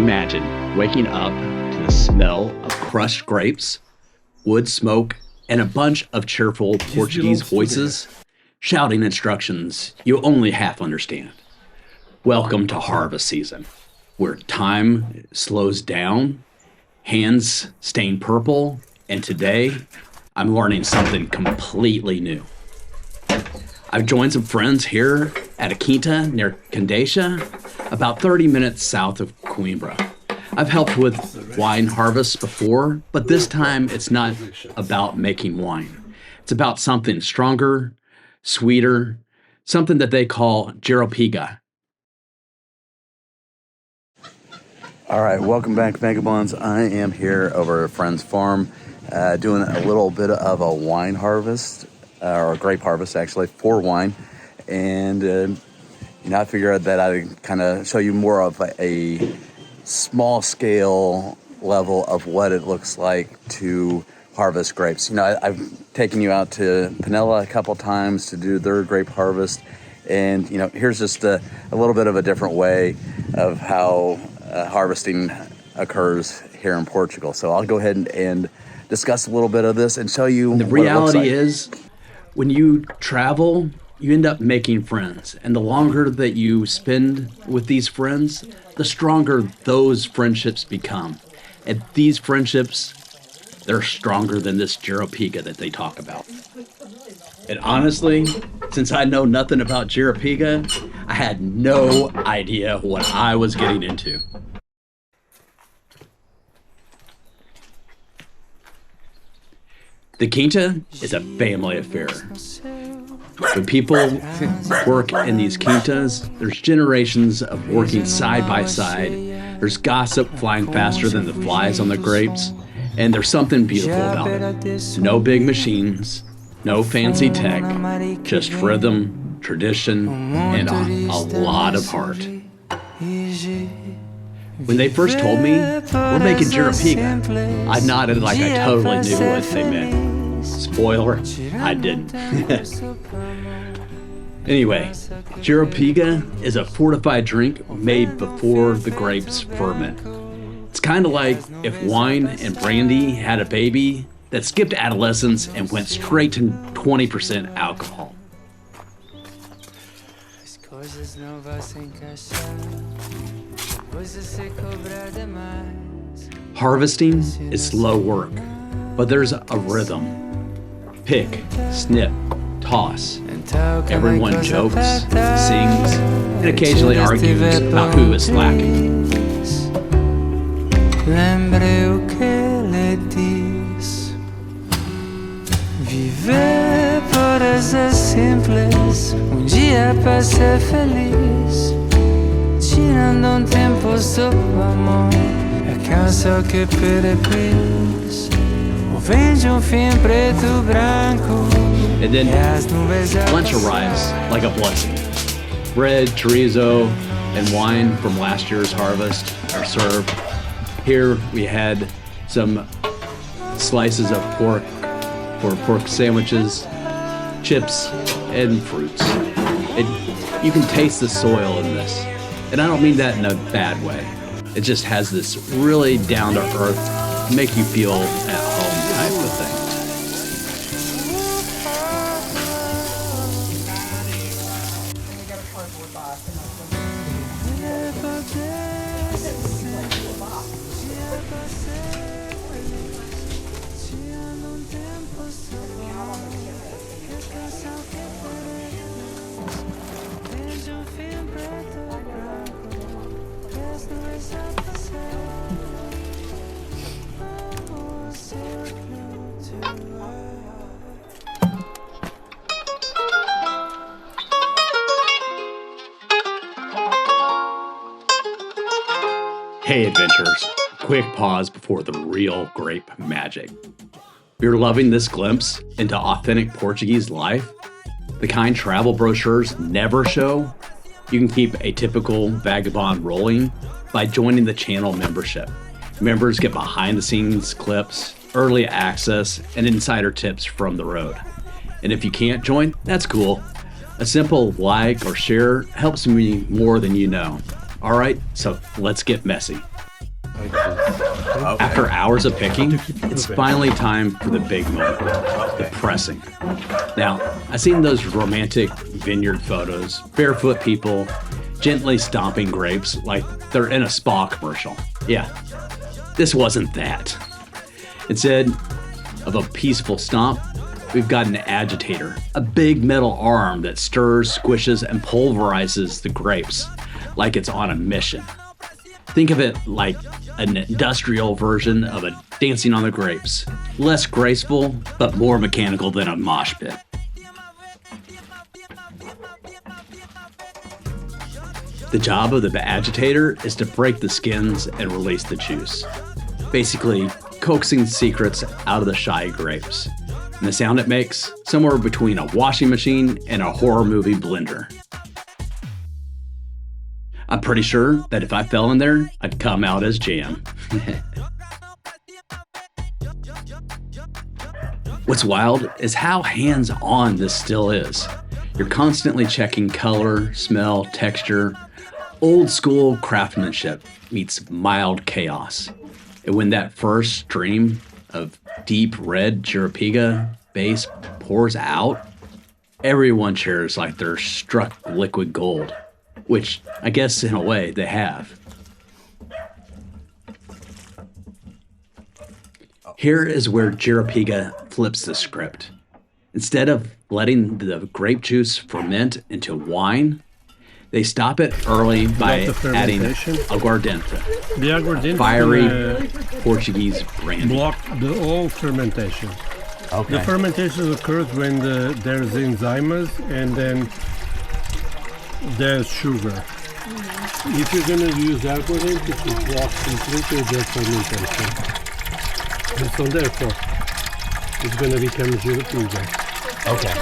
Imagine waking up to the smell of crushed grapes, wood smoke, and a bunch of cheerful Portuguese voices shouting instructions you only half understand. Welcome to harvest season, where time slows down, hands stain purple, and today I'm learning something completely new. I've joined some friends here at a quinta near Condeixa, about 30 minutes south of Coimbra. I've helped with wine harvests before, but this time it's not about making wine. It's about something stronger, sweeter, something that they call Jeropiga. All right, welcome back, Vagabonds. I am here over at a friend's farm doing a little bit of a wine harvest, or a grape harvest actually, for wine. And I figured that I'd kind of show you more of a small scale level of what it looks like to harvest grapes. I've taken you out to Penella a couple times to do their grape harvest. And, here's just a little bit of a different way of how harvesting occurs here in Portugal. So I'll go ahead and discuss a little bit of this and show you the reality is, when you travel, you end up making friends. And the longer that you spend with these friends, the stronger those friendships become. And these friendships, they're stronger than this Jeropiga that they talk about. And honestly, since I know nothing about Jeropiga, I had no idea what I was getting into. The quinta is a family affair. When people work in these quintas, there's generations of working side by side. There's gossip flying faster than the flies on the grapes, and there's something beautiful about it. No big machines, no fancy tech, just rhythm, tradition, and a lot of heart. When they first told me, we're making Jeropiga, I nodded like I totally knew what they meant. Spoiler, I didn't. Anyway, Jeropiga is a fortified drink made before the grapes ferment. It's kind of like if wine and brandy had a baby that skipped adolescence and went straight to 20% alcohol. Harvesting is slow work, but there's a rhythm. Pick, snip, toss. Everyone jokes, sings, and occasionally argues about who is slacking. Viver para ser simples, dia para ser feliz. Tirando tempo sob amor, cansa que perepis. O vento fim preto branco. And then lunch arrives like a blessing. Bread, chorizo, and wine from last year's harvest are served. Here we had some slices of pork for pork sandwiches, chips, and fruits. You can taste the soil in this. And I don't mean that in a bad way. It just has this really down-to-earth, make you feel at home type of thing. Hey adventurers, quick pause before the real grape magic. You're loving this glimpse into authentic Portuguese life? The kind travel brochures never show? You can keep a typical vagabond rolling by joining the channel membership. Members get behind the scenes clips, early access, and insider tips from the road. And if you can't join, that's cool. A simple like or share helps me more than you know. All right, so let's get messy. After hours of picking, it's finally time for the big moment, the pressing. Now, I've seen those romantic vineyard photos, barefoot people gently stomping grapes like they're in a spa commercial. Yeah, this wasn't that. Instead of a peaceful stomp, we've got an agitator, a big metal arm that stirs, squishes, and pulverizes the grapes like it's on a mission. Think of it like an industrial version of a Dancing on the Grapes. Less graceful, but more mechanical than a mosh pit. The job of the agitator is to break the skins and release the juice. Basically, coaxing secrets out of the shy grapes. And the sound it makes, somewhere between a washing machine and a horror movie blender. I'm pretty sure that if I fell in there, I'd come out as jam. What's wild is how hands-on this still is. You're constantly checking color, smell, texture. Old school craftsmanship meets mild chaos. And when that first stream of deep red Jeropiga base pours out, everyone cheers like they're struck liquid gold, which I guess in a way they have. Here is where Jeropiga flips the script. Instead of letting the grape juice ferment into wine, they stop it early by adding aguardente, the aguardente fiery Portuguese brandy. Block the whole fermentation. Okay. The fermentation occurs when there's enzymes and then there's sugar. If you're going to use aguardente, it will block completely the fermentation. And so therefore, it's going to become Jeropiga. Okay.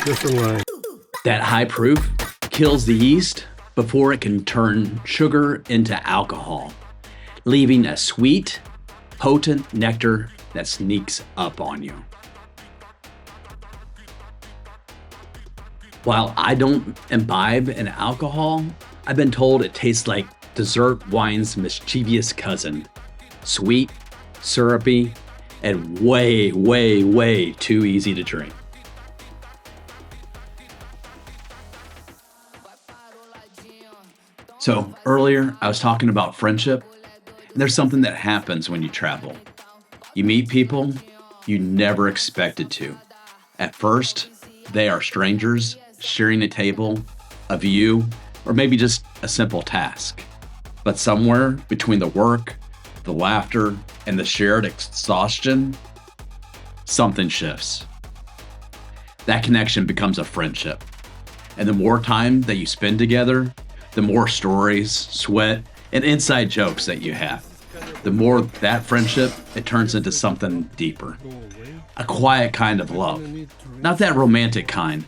Different wine. That high proof kills the yeast before it can turn sugar into alcohol, leaving a sweet, potent nectar that sneaks up on you. While I don't imbibe in alcohol, I've been told it tastes like dessert wine's mischievous cousin. Sweet, syrupy, and way, way, way too easy to drink. So earlier, I was talking about friendship. And there's something that happens when you travel. You meet people you never expected to. At first, they are strangers sharing a table, a view, or maybe just a simple task. But somewhere between the work, the laughter, and the shared exhaustion, something shifts. That connection becomes a friendship. And the more time that you spend together, the more stories, sweat, and inside jokes that you have. The more that friendship, it turns into something deeper. A quiet kind of love. Not that romantic kind,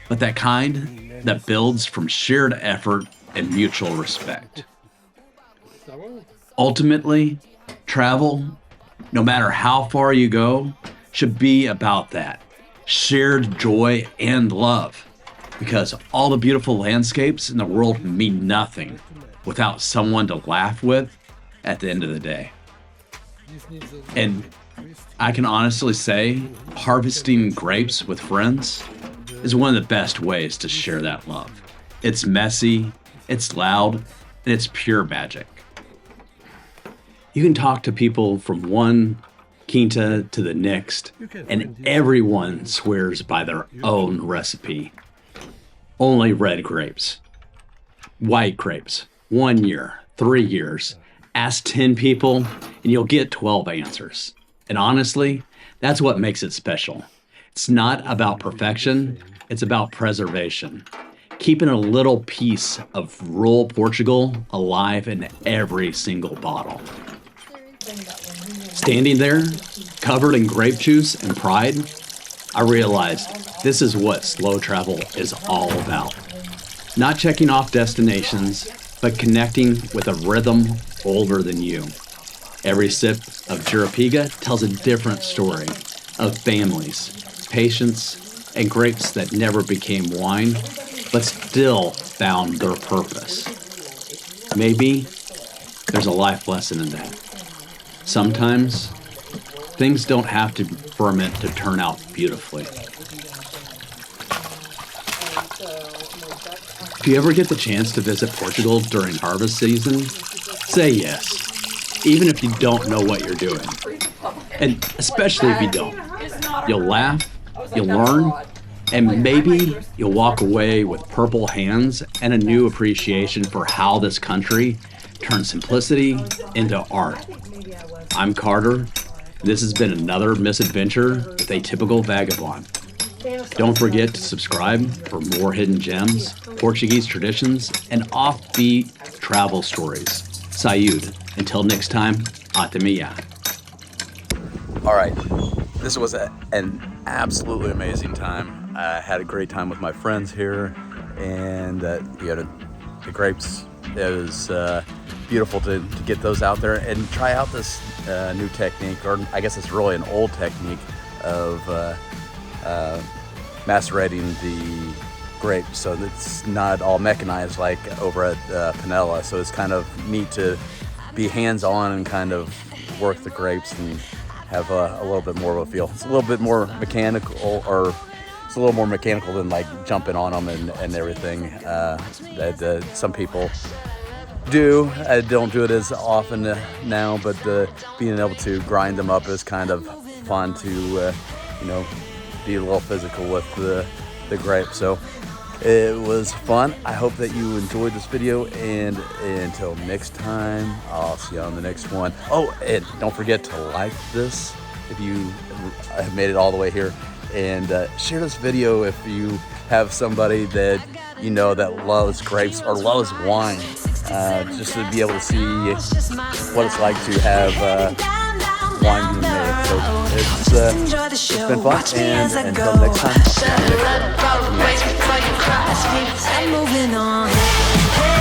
but that kind that builds from shared effort and mutual respect. Ultimately, travel, no matter how far you go, should be about that. Shared joy and love. Because all the beautiful landscapes in the world mean nothing without someone to laugh with at the end of the day. And I can honestly say, harvesting grapes with friends is one of the best ways to share that love. It's messy, it's loud, and it's pure magic. You can talk to people from one quinta to the next, and everyone swears by their own recipe. Only red grapes. White grapes. 1 year, 3 years. Ask 10 people and you'll get 12 answers. And honestly, that's what makes it special. It's not about perfection, it's about preservation. Keeping a little piece of rural Portugal alive in every single bottle. Standing there, covered in grape juice and pride, I realized this is what slow travel is all about. Not checking off destinations, but connecting with a rhythm older than you. Every sip of Jeropiga tells a different story of families, patience, and grapes that never became wine, but still found their purpose. Maybe There's a life lesson in that. Sometimes things don't have to ferment to turn out beautifully. If you ever get the chance to visit Portugal during harvest season, say yes, even if you don't know what you're doing. And especially if you don't. You'll laugh, you'll learn, and maybe you'll walk away with purple hands and a new appreciation for how this country turns simplicity into art. I'm Carter. This has been another misadventure with a typical vagabond. Don't forget to subscribe for more hidden gems, Portuguese traditions, and offbeat travel stories. Sayud. Until next time, Atamia. All right, this was an absolutely amazing time. I had a great time with my friends here, and the grapes. It was beautiful to get those out there and try out this new technique, or I guess it's really an old technique of macerating the grapes. So it's not all mechanized like over at Panella. So it's kind of neat to be hands-on and kind of work the grapes and have a little bit more of a feel. It's a little bit more mechanical, or it's a little more mechanical than like jumping on them and everything that some people do. I don't do it as often now, but being able to grind them up is kind of fun to be a little physical with the grape. So it was fun. I hope that you enjoyed this video, and until next time, I'll see you on the next one. Oh, and don't forget to like this if you have made it all the way here, and share this video if you have somebody that you know that loves grapes or loves wine, just to be able to see what it's like to have wine being made. So it's been fun, and until next time, I'll see you on the next one. I'm moving on.